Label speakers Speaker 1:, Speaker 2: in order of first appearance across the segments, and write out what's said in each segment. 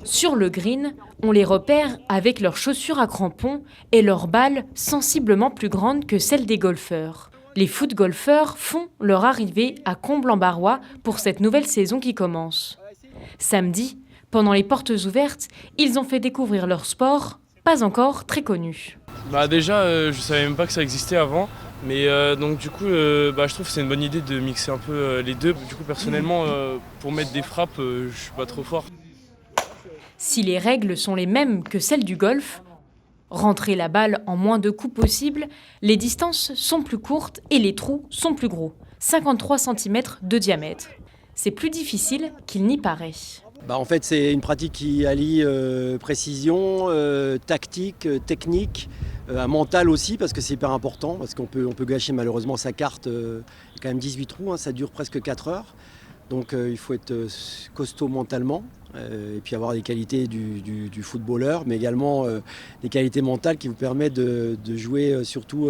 Speaker 1: Sur le green, on les repère avec leurs chaussures à crampons et leurs balles sensiblement plus grandes que celles des golfeurs. Les foot-golfeurs font leur arrivée à Comblanc-Barrois pour cette nouvelle saison qui commence. Samedi, pendant les portes ouvertes, ils ont fait découvrir leur sport, pas encore très connu.
Speaker 2: Déjà, je savais même pas que ça existait avant. Mais donc du coup, je trouve que c'est une bonne idée de mixer un peu les deux. Du coup, personnellement, pour mettre des frappes, je suis pas trop fort.
Speaker 1: Si les règles sont les mêmes que celles du golf, rentrer la balle en moins de coups possible, les distances sont plus courtes et les trous sont plus gros, 53 cm de diamètre. C'est plus difficile qu'il n'y paraît.
Speaker 3: En fait, c'est une pratique qui allie précision, tactique, technique, un mental aussi, parce que c'est hyper important, parce qu'on peut gâcher malheureusement sa carte. Il y a quand même 18 trous, ça dure presque 4 heures. Donc il faut être costaud mentalement, et puis avoir des qualités du footballeur, mais également des qualités mentales qui vous permettent de jouer surtout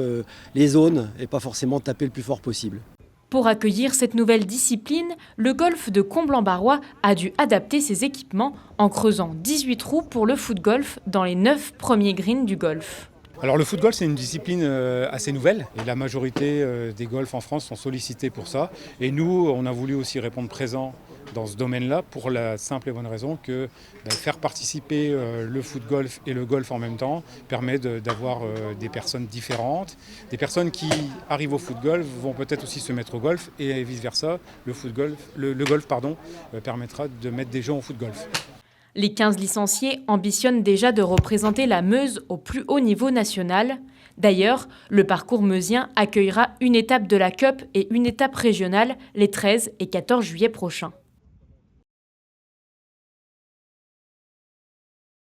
Speaker 3: les zones et pas forcément taper le plus fort possible.
Speaker 1: Pour accueillir cette nouvelle discipline, le golf de Comblanc-Barrois a dû adapter ses équipements en creusant 18 trous pour le foot-golf dans les 9 premiers greens du golf.
Speaker 4: Alors le foot-golf, c'est une discipline assez nouvelle et la majorité des golfs en France sont sollicités pour ça. Et nous, on a voulu aussi répondre présent dans ce domaine-là pour la simple et bonne raison que faire participer le foot-golf et le golf en même temps permet d'avoir des personnes différentes. Des personnes qui arrivent au foot-golf vont peut-être aussi se mettre au golf et vice-versa. Le golf permettra de mettre des gens au foot-golf.
Speaker 1: Les 15 licenciés ambitionnent déjà de représenter la Meuse au plus haut niveau national. D'ailleurs, le parcours meusien accueillera une étape de la Cup et une étape régionale les 13 et 14 juillet prochains.